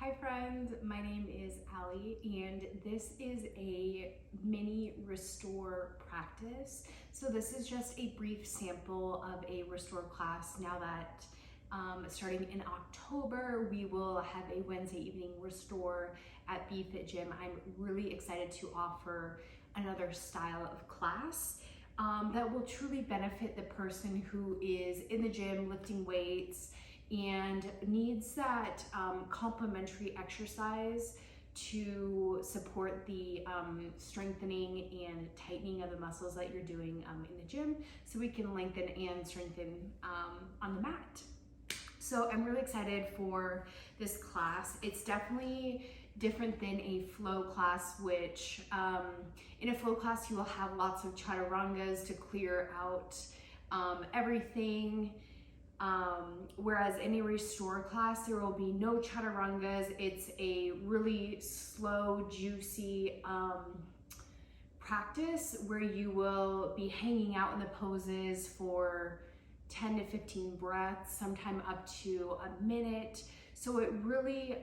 Hi friends, my name is Allie and this is a mini restore practice. So this is just a brief sample of a restore class. Now that starting in October, we will have a Wednesday evening restore at BFit Gym. I'm really excited to offer another style of class that will truly benefit the person who is in the gym lifting weights and needs that complementary exercise to support the strengthening and tightening of the muscles that you're doing in the gym, so we can lengthen and strengthen on the mat. So I'm really excited for this class. It's definitely different than a flow class, which in a flow class you will have lots of chaturangas to clear out everything. Whereas in a restore class, there will be no chaturangas. It's a really slow, juicy practice where you will be hanging out in the poses for 10 to 15 breaths, sometime up to a minute. So it really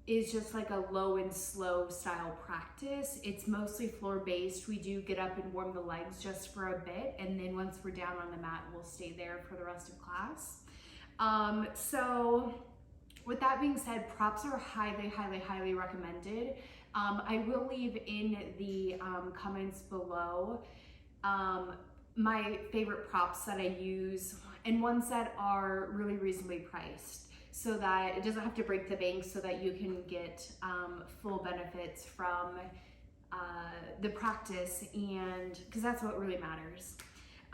is just like a low and slow style practice. It's mostly floor based. We do get up and warm the legs just for a bit, and then once we're down on the mat, we'll stay there for the rest of class. So with that being said, props are highly recommended. I will leave in the comments below my favorite props that I use and ones that are really reasonably priced, so that it doesn't have to break the bank, so that you can get full benefits from the practice, and because that's what really matters.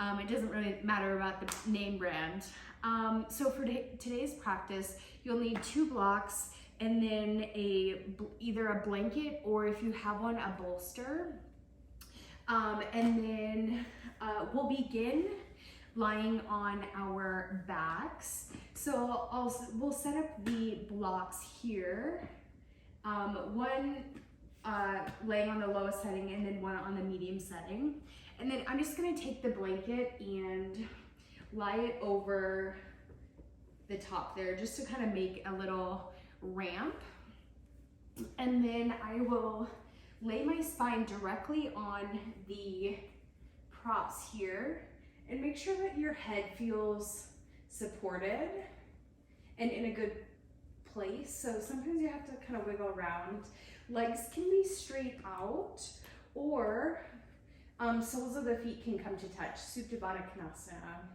It doesn't really matter about the name brand. So for today's practice, you'll need 2 blocks and then either a blanket, or if you have one, a bolster. And then we'll begin lying on our backs. So we'll set up the blocks here. One laying on the lowest setting and then one on the medium setting. And then I'm just gonna take the blanket and lie it over the top there, just to kind of make a little ramp. And then I will lay my spine directly on the props here, and make sure that your head feels supported and in a good place. So sometimes you have to kind of wiggle around. Legs can be straight out, or soles of the feet can come to touch, Supta Baddha Konasana.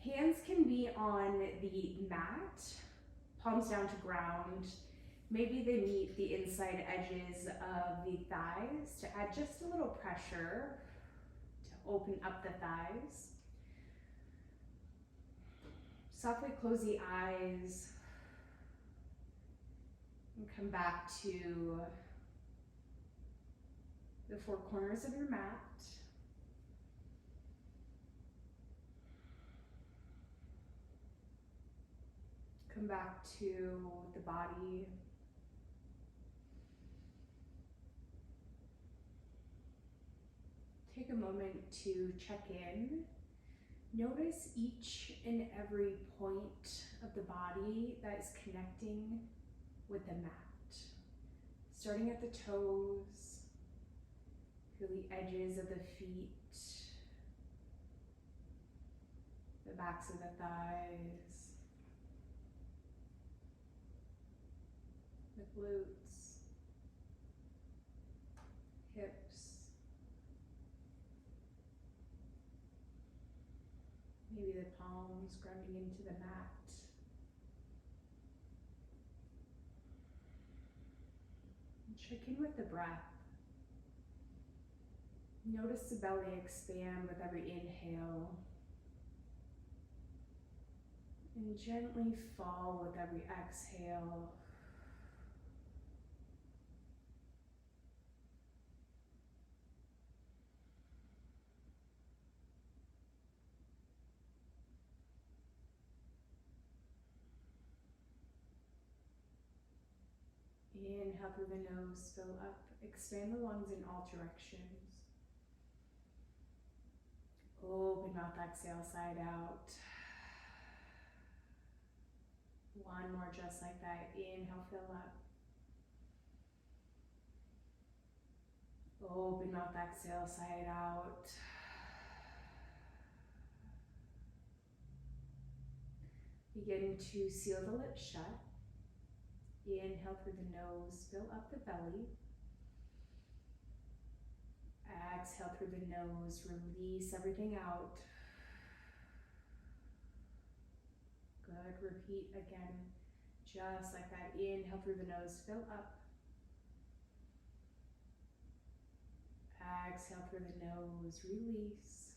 Hands can be on the mat, palms down to ground. Maybe they meet the inside edges of the thighs to add just a little pressure to open up the thighs. Softly close the eyes and come back to the 4 corners of your mat. Come back to the body. Take a moment to check in. Notice each and every point of the body that is connecting with the mat. Starting at the toes, feel the edges of the feet, the backs of the thighs, the glutes, hips, maybe the palms grounding into the mat. And check in with the breath. Notice the belly expand with every inhale, and gently fall with every exhale. Inhale through the nose, fill up, expand the lungs in all directions. Open mouth, exhale, side out. One more just like that. Inhale, fill up. Open mouth, exhale, side out. Begin to seal the lips shut. Inhale through the nose, fill up the belly. Exhale through the nose, release everything out. Good, repeat again, just like that. Inhale through the nose, fill up. Exhale through the nose, release.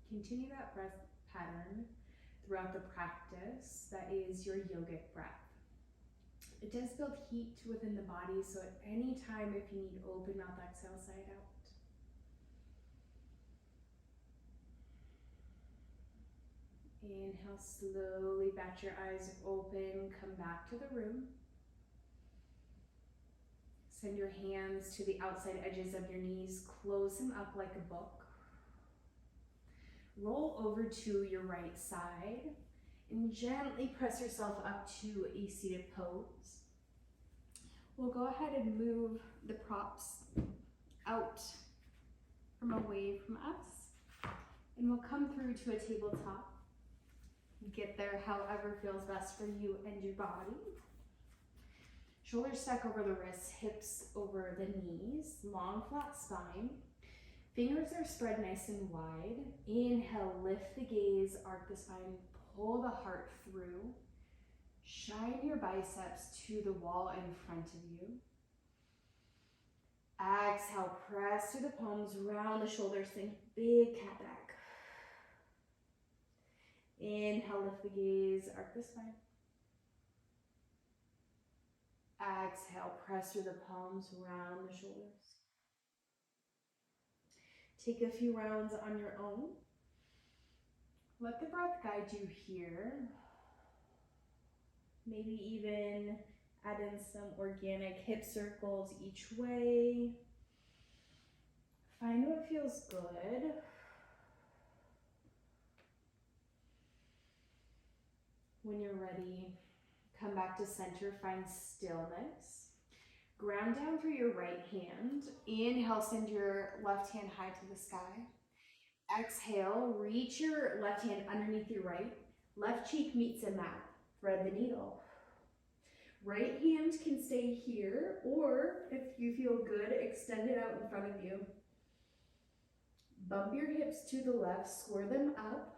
Continue that breath pattern throughout the practice. That is your yogic breath. It does build heat within the body, so at any time if you need, open mouth, exhale, side out. Inhale, slowly bat your eyes open, come back to the room. Send your hands to the outside edges of your knees, close them up like a book. Roll over to your right side and gently press yourself up to a seated pose. We'll go ahead and move the props out from away from us, and we'll come through to a tabletop. Get there however feels best for you and your body. Shoulders stack over the wrists, hips over the knees, long flat spine. Fingers are spread nice and wide. Inhale, lift the gaze, arc the spine, pull the heart through. Shine your biceps to the wall in front of you. Exhale, press through the palms, round the shoulders, think big cat back. Inhale, lift the gaze, arc the spine. Exhale, press through the palms, round the shoulders. Take a few rounds on your own. Let the breath guide you here. Maybe even add in some organic hip circles each way. Find what feels good. When you're ready, come back to center, find stillness. Ground down through your right hand. Inhale, send your left hand high to the sky. Exhale, reach your left hand underneath your right. Left cheek meets a mat. Thread the needle. Right hand can stay here, or if you feel good, extend it out in front of you. Bump your hips to the left, square them up.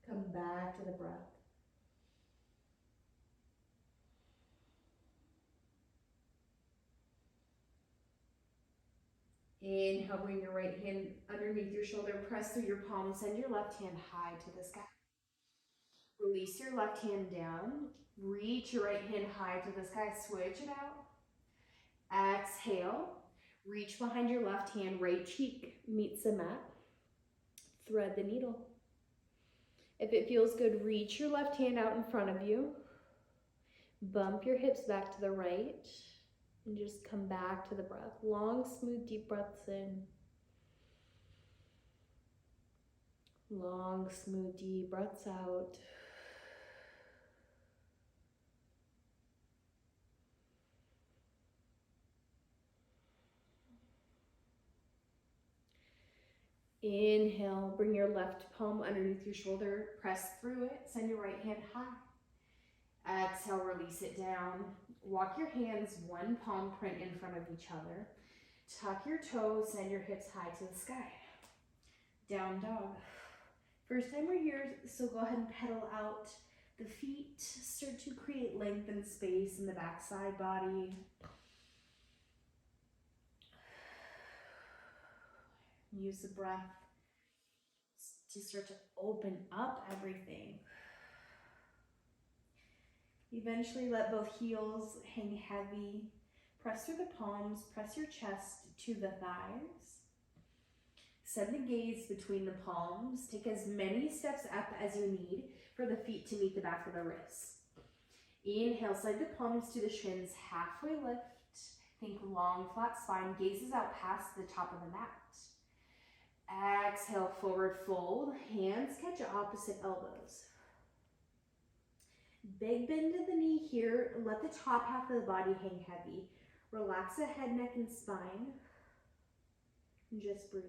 Come back to the breath. Inhale, bring your right hand underneath your shoulder, press through your palm, send your left hand high to the sky. Release your left hand down, reach your right hand high to the sky, switch it out. Exhale, reach behind your left hand, right cheek meets the mat. Thread the needle. If it feels good, reach your left hand out in front of you. Bump your hips back to the right. And just come back to the breath. Long, smooth, deep breaths in. Long, smooth, deep breaths out. Inhale, bring your left palm underneath your shoulder, press through it, send your right hand high. Exhale, release it down. Walk your hands one palm print in front of each other. Tuck your toes, send your hips high to the sky. Down dog. First time we're here, so go ahead and pedal out the feet. Start to create length and space in the backside body. Use the breath to start to open up everything. Eventually let both heels hang heavy. Press through the palms, press your chest to the thighs. Send the gaze between the palms. Take as many steps up as you need for the feet to meet the back of the wrists. Inhale, slide the palms to the shins, halfway lift. Think long, flat spine, gazes out past the top of the mat. Exhale, forward fold. Hands catch opposite elbows. Big bend in the knee here. Let the top half of the body hang heavy. Relax the head, neck, and spine. And just breathe.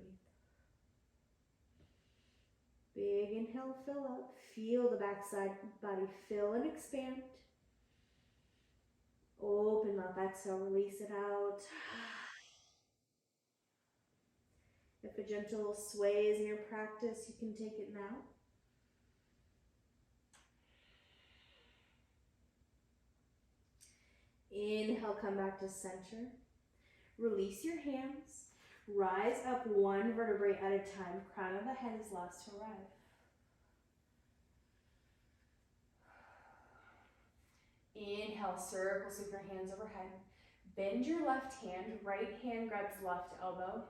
Big inhale, fill up. Feel the backside body fill and expand. Open up, exhale, release it out. If a gentle sway is in your practice, you can take it now. Inhale, come back to center. Release your hands. Rise up one vertebrae at a time. Crown of the head is last to arrive. Inhale, circle, sweep your hands overhead. Bend your left hand. Right hand grabs left elbow.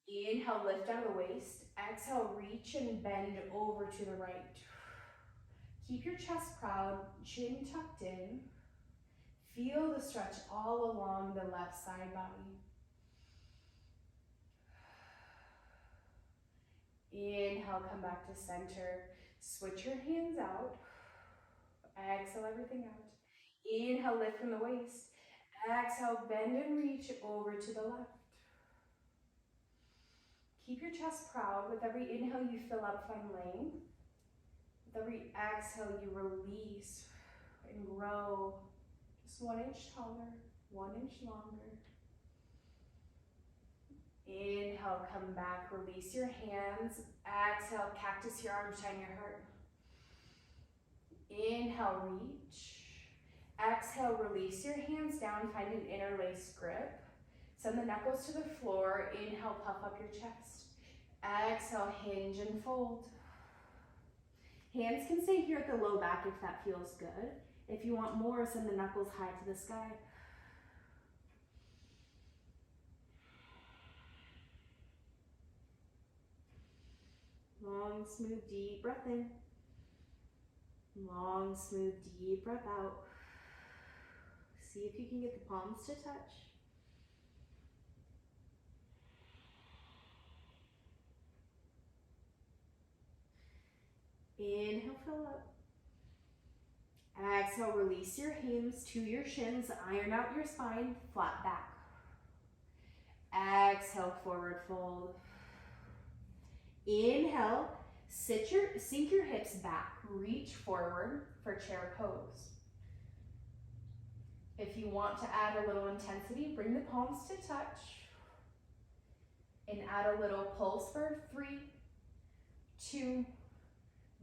Inhale, lift out of the waist. Exhale, reach and bend over to the right. Keep your chest proud, chin tucked in. Feel the stretch all along the left side body. Inhale, come back to center. Switch your hands out. Exhale, everything out. Inhale, lift from the waist. Exhale, bend and reach over to the left. Keep your chest proud. With every inhale, you fill up, find length. With every exhale, you release and grow. Just 1 inch taller, 1 inch longer. Inhale, come back, release your hands. Exhale, cactus your arms, shine your heart. Inhale, reach. Exhale, release your hands down, find an interlaced grip. Send the knuckles to the floor. Inhale, puff up your chest. Exhale, hinge and fold. Hands can stay here at the low back if that feels good. If you want more, send the knuckles high to the sky. Long, smooth, deep breath in. Long, smooth, deep breath out. See if you can get the palms to touch. Inhale, fill up. Exhale, release your hands to your shins. Iron out your spine, flat back. Exhale, forward fold. Inhale, sink your hips back. Reach forward for chair pose. If you want to add a little intensity, bring the palms to touch. And add a little pulse for 3, 2,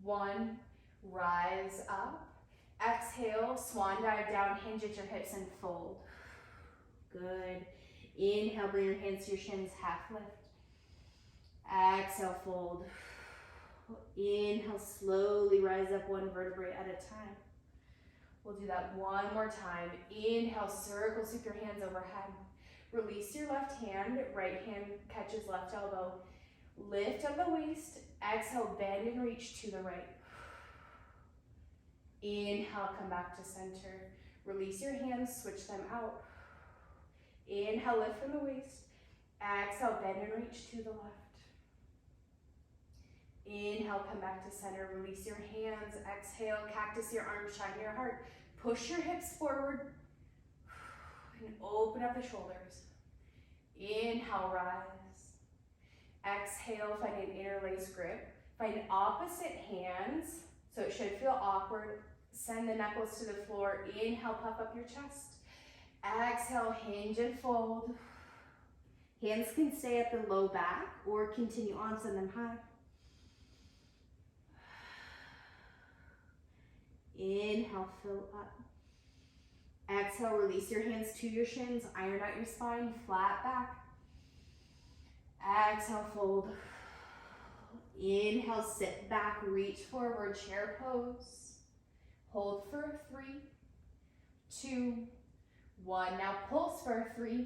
1. Rise up. Exhale, swan dive down, hinge at your hips and fold. Good. Inhale, bring your hands to your shins, half lift. Exhale, fold. Inhale, slowly rise up one vertebrae at a time. We'll do that one more time. Inhale, circle, sweep your hands overhead. Release your left hand, right hand catches left elbow. Lift up the waist. Exhale, bend and reach to the right. Inhale, come back to center. Release your hands, switch them out. Inhale, lift from the waist. Exhale, bend and reach to the left. Inhale, come back to center. Release your hands. Exhale, cactus your arms, shine your heart. Push your hips forward and open up the shoulders. Inhale, rise. Exhale, find an interlaced grip. Find opposite hands, so it should feel awkward. Send the knuckles to the floor. Inhale, puff up your chest. Exhale, hinge and fold. Hands can stay at the low back or continue on, send them high. Inhale, fill up. Exhale, release your hands to your shins. Iron out your spine, flat back. Exhale, fold. Inhale, sit back, reach forward, chair pose. Hold for 3, 2, 1. Now pulse for 3,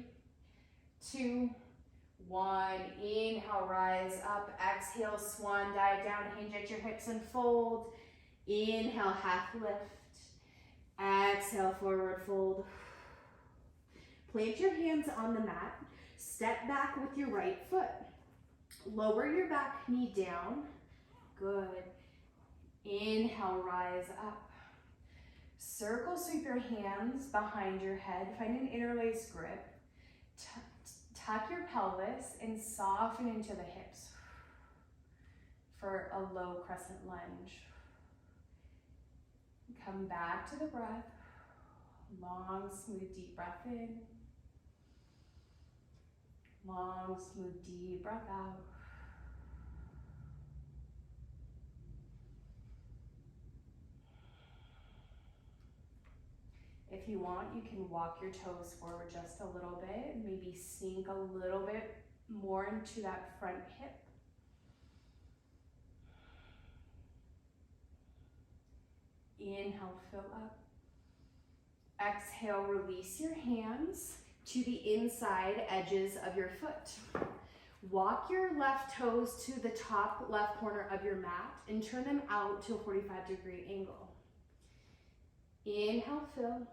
2, 1. Inhale, rise up. Exhale, swan dive down, hinge at your hips and fold. Inhale, half lift. Exhale, forward fold. Plant your hands on the mat. Step back with your right foot. Lower your back knee down. Good. Inhale, rise up. Circle sweep your hands behind your head. Find an interlace grip. Tuck your pelvis and soften into the hips for a low crescent lunge. Come back to the breath. Long, smooth, deep breath in. Long, smooth, deep breath out. If you want, you can walk your toes forward just a little bit, maybe sink a little bit more into that front hip. Inhale, fill up. Exhale, release your hands to the inside edges of your foot. Walk your left toes to the top left corner of your mat and turn them out to a 45-degree angle. Inhale, fill.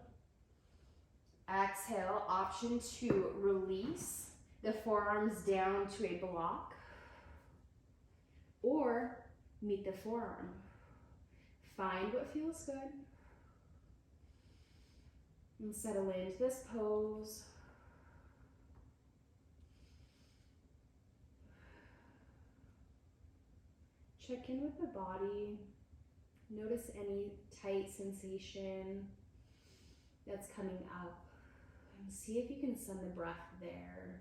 Exhale, option to release the forearms down to a block or meet the forearm. Find what feels good and settle into this pose. Check in with the body. Notice any tight sensation that's coming up. And see if you can send the breath there.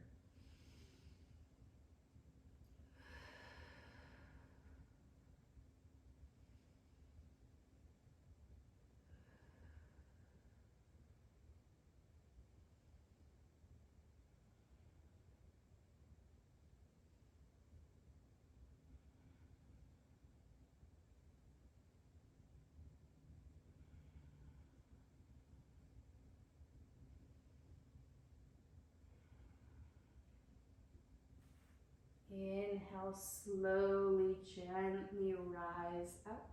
Inhale, slowly, gently rise up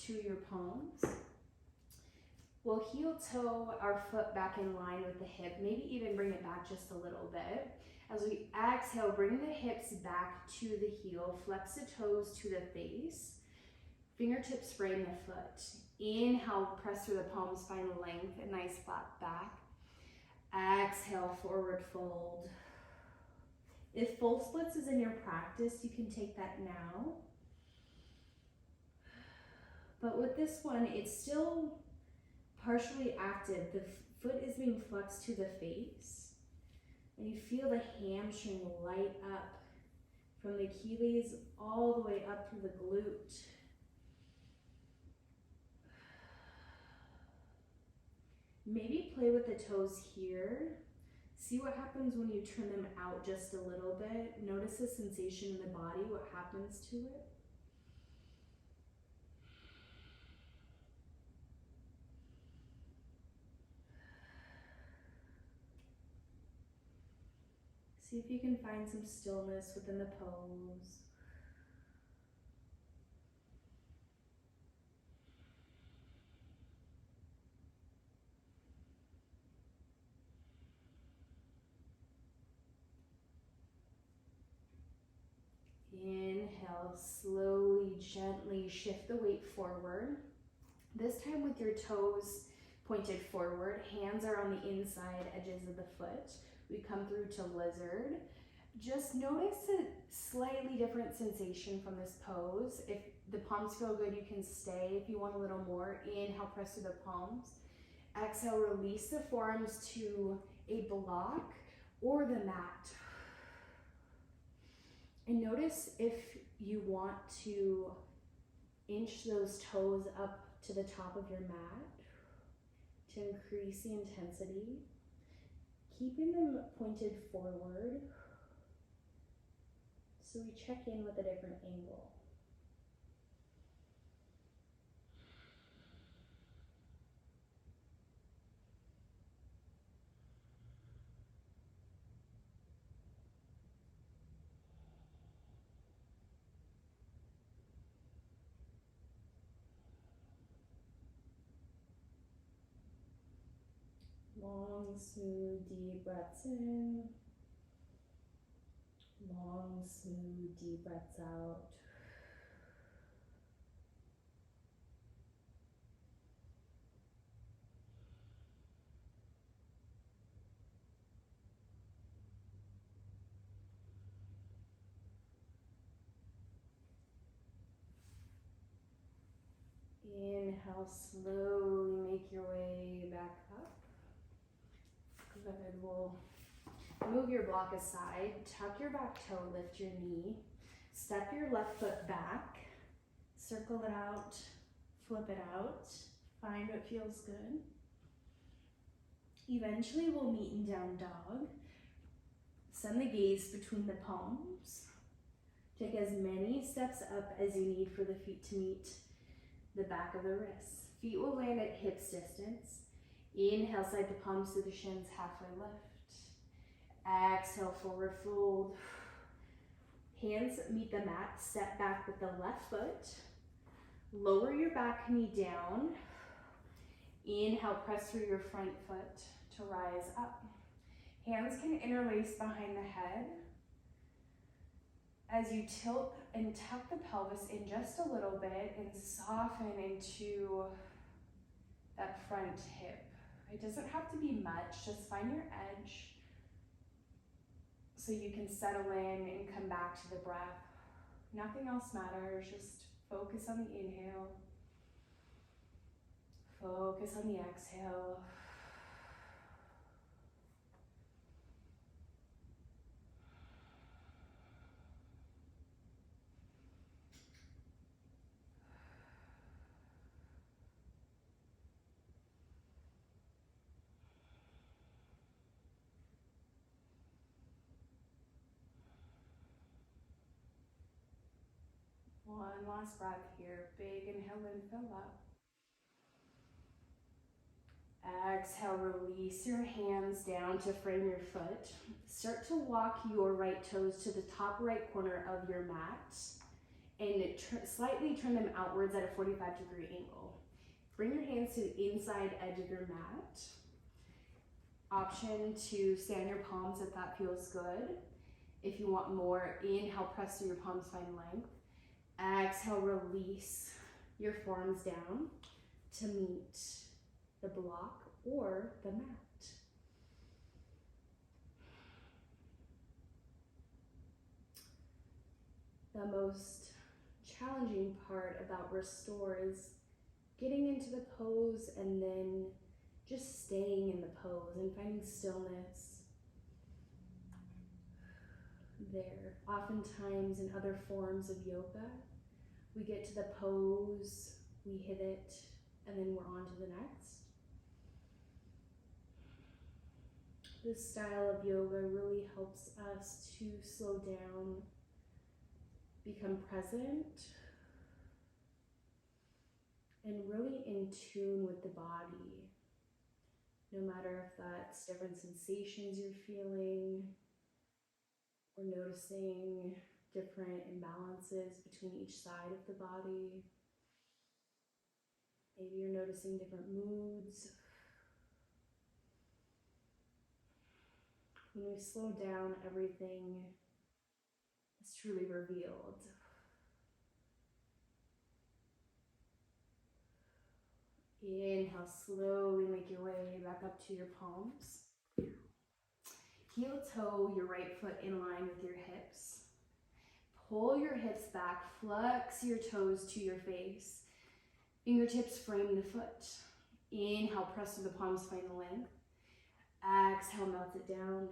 to your palms. We'll heel toe our foot back in line with the hip, maybe even bring it back just a little bit. As we exhale, bring the hips back to the heel, flex the toes to the face, fingertips frame the foot. Inhale, press through the palms, find length, a nice flat back. Exhale, forward fold. If full splits is in your practice, you can take that now. But with this one, it's still partially active. The foot is being flexed to the face. And you feel the hamstring light up from the Achilles all the way up through the glute. Maybe play with the toes here. See what happens when you turn them out just a little bit. Notice the sensation in the body, what happens to it. See if you can find some stillness within the pose. Inhale, slowly, gently shift the weight forward. This time with your toes pointed forward, hands are on the inside edges of the foot. We come through to lizard. Just notice a slightly different sensation from this pose. If the palms feel good, you can stay. If you want a little more, inhale, press through the palms. Exhale, release the forearms to a block or the mat. And notice if you want to inch those toes up to the top of your mat to increase the intensity, keeping them pointed forward so we check in with a different angle. Long, smooth, deep breaths in. Long, smooth, deep breaths out. Inhale, slowly make your way back up. Good. We'll move your block aside, tuck your back toe, lift your knee, step your left foot back, circle it out, flip it out, find what feels good. Eventually we'll meet in down dog. Send the gaze between the palms. Take as many steps up as you need for the feet to meet the back of the wrists. Feet will land at hips distance. Inhale, slide the palms to the shins, halfway lift. Exhale, forward fold. Hands meet the mat, step back with the left foot. Lower your back knee down. Inhale, press through your front foot to rise up. Hands can interlace behind the head. As you tilt and tuck the pelvis in just a little bit and soften into that front hip. It doesn't have to be much, just find your edge so you can settle in and come back to the breath. Nothing else matters, just focus on the inhale. Focus on the exhale. One last breath here. Big inhale and fill up. Exhale, release your hands down to frame your foot. Start to walk your right toes to the top right corner of your mat and slightly turn them outwards at a 45-degree angle. Bring your hands to the inside edge of your mat. Option to stand your palms if that feels good. If you want more, inhale, press through your palms, find length. Exhale, release your forearms down to meet the block or the mat. The most challenging part about restore is getting into the pose and then just staying in the pose and finding stillness there. Oftentimes in other forms of yoga, we get to the pose, we hit it, and then we're on to the next. This style of yoga really helps us to slow down, become present, and really in tune with the body. No matter if that's different sensations you're feeling, or noticing different imbalances between each side of the body. Maybe you're noticing different moods. When we slow down, everything is truly revealed. Inhale, slowly make your way back up to your palms. Heel toe your right foot in line with your hips. Pull your hips back, flex your toes to your face. Fingertips frame the foot. Inhale, press through the palms, find the length. Exhale, melt it down.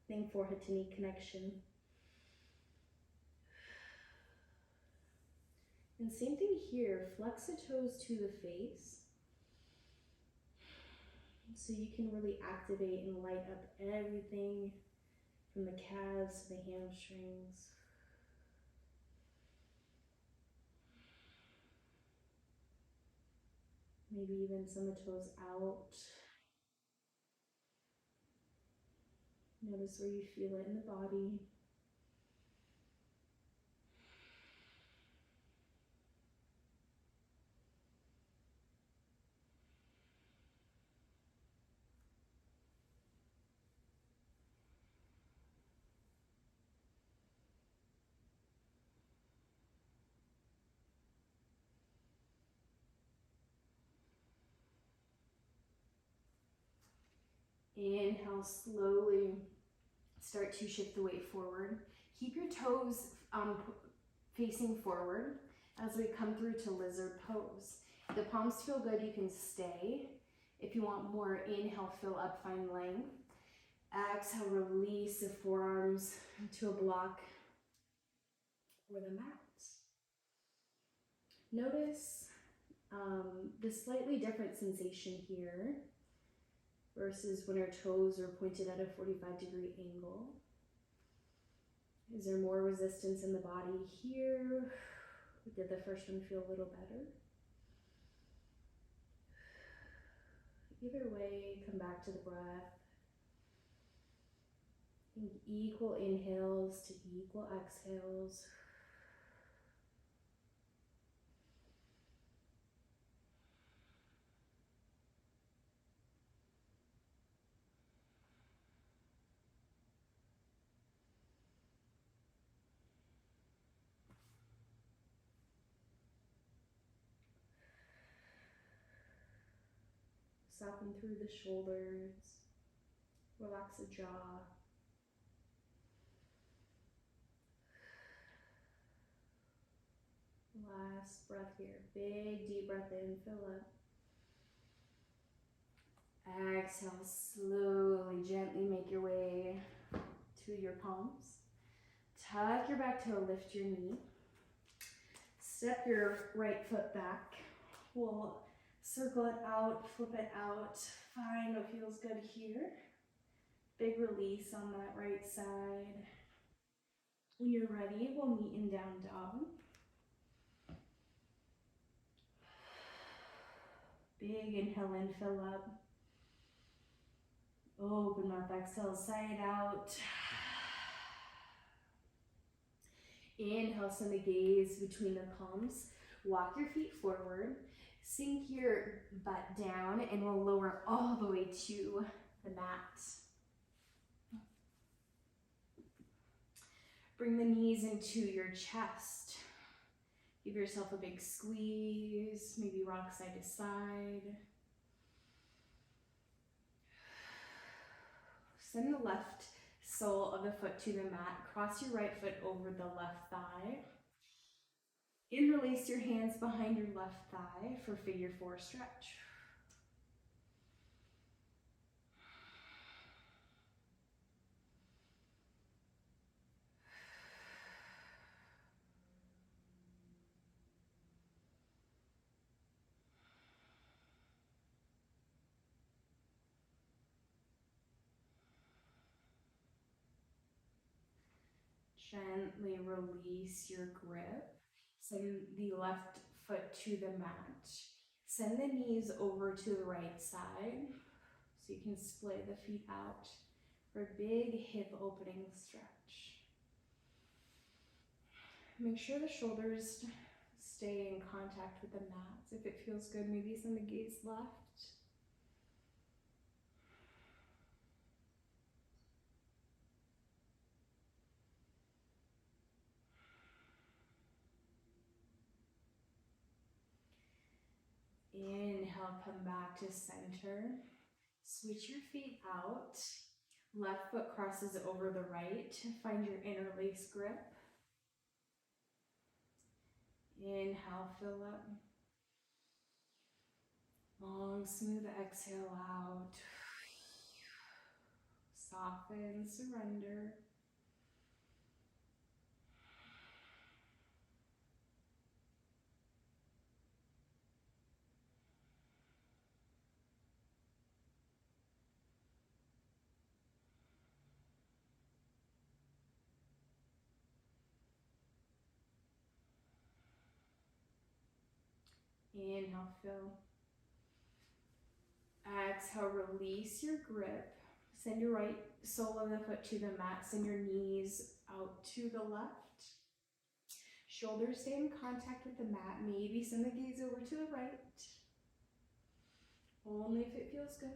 Think forehead to knee connection. And same thing here, flex the toes to the face so you can really activate and light up everything from the calves to the hamstrings. Maybe even some of the toes out. Notice where you feel it in the body. Inhale, slowly start to shift the weight forward. Keep your toes facing forward as we come through to lizard pose. If the palms feel good, you can stay. If you want more, inhale, fill up, find length. Exhale, release the forearms to a block or the mat. Notice the slightly different sensation here versus when our toes are pointed at a 45-degree angle. Is there more resistance in the body here? Or did the first one feel a little better? Either way, come back to the breath. Equal inhales to equal exhales. Soften through the shoulders. Relax the jaw. Last breath here. Big deep breath in, fill up. Exhale, slowly, gently make your way to your palms. Tuck your back toe, lift your knee. Step your right foot back. We'll circle it out, flip it out. Find what feels good here. Big release on that right side. When you're ready, we'll meet in down dog. Big inhale in, fill up. Open mouth, exhale, side out. Inhale, send the gaze between the palms. Walk your feet forward. Sink your butt down and we'll lower all the way to the mat. Bring the knees into your chest. Give yourself a big squeeze, maybe rock side to side. Send the left sole of the foot to the mat. Cross your right foot over the left thigh. Interlace your hands behind your left thigh for figure four stretch. Gently release your grip. Send the left foot to the mat. Send the knees over to the right side so you can splay the feet out for a big hip opening stretch. Make sure the shoulders stay in contact with the mat. If it feels good, maybe send the gaze left. Inhale, come back to center. Switch your feet out. Left foot crosses over the right. Find your interlace grip. Inhale, fill up. Long, smooth exhale out. Soften, surrender. Inhale, fill. Exhale, release your grip. Send your right sole of the foot to the mat. Send your knees out to the left. Shoulders stay in contact with the mat. Maybe send the gaze over to the right. Only if it feels good.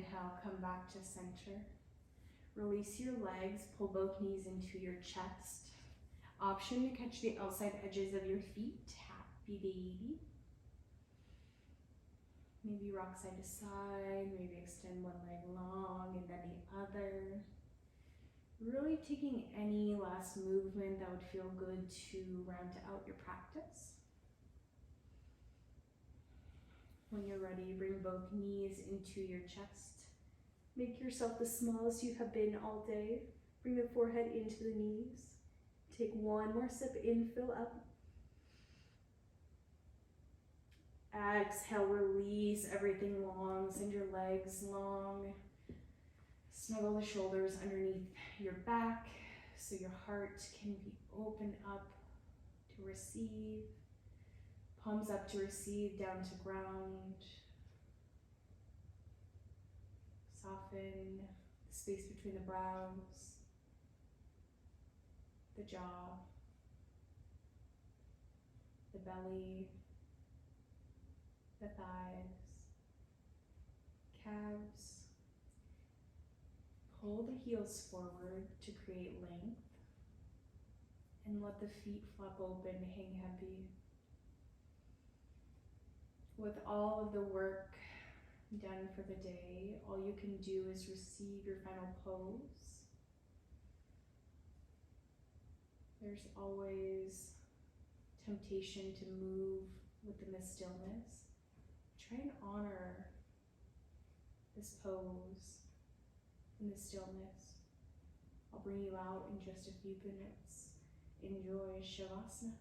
Inhale, come back to center. Release your legs, pull both knees into your chest. Option to catch the outside edges of your feet, happy baby. Maybe rock side to side, maybe extend one leg long and then the other. Really taking any last movement that would feel good to round out your practice. When you're ready, bring both knees into your chest. Make yourself the smallest you have been all day. Bring the forehead into the knees. Take one more sip in, fill up. Exhale, release everything long. Send your legs long. Snuggle the shoulders underneath your back so your heart can be open up to receive. Palms up to receive, down to ground. Soften the space between the brows, the jaw, the belly, the thighs, calves. Pull the heels forward to create length and let the feet flop open, hang heavy. With all of the work done for the day, all you can do is receive your final pose. There's always temptation to move within the stillness. Try and honor this pose in the stillness. I'll bring you out in just a few minutes. Enjoy Shavasana.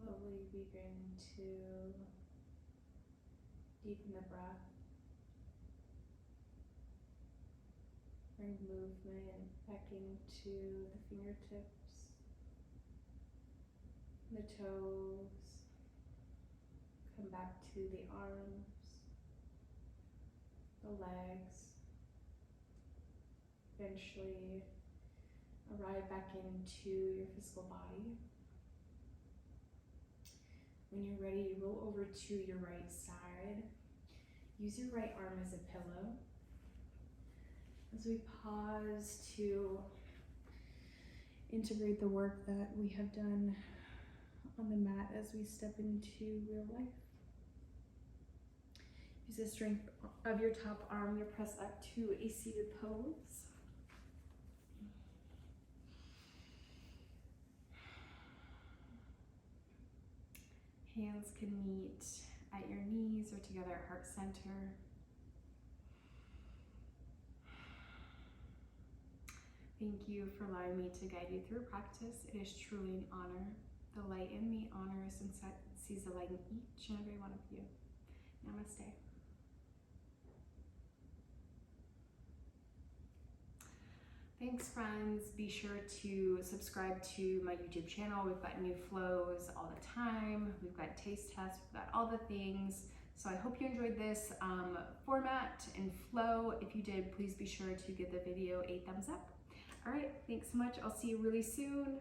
Slowly begin to deepen the breath. Bring movement back into the fingertips, the toes. Come back to the arms, the legs. Eventually arrive back into your physical body. When you're ready, roll over to your right side. Use your right arm as a pillow. As we pause to integrate the work that we have done on the mat as we step into real life. Use the strength of your top arm to press up to a seated pose. Hands can meet at your knees or together at heart center. Thank you for allowing me to guide you through practice. It is truly an honor. The light in me honors and sees the light in each and every one of you. Namaste. Thanks, friends. Be sure to subscribe to my YouTube channel. We've got new flows all the time. We've got taste tests. We've got all the things. So I hope you enjoyed this format and flow. If you did, please be sure to give the video a thumbs up. All right, thanks so much. I'll see you really soon.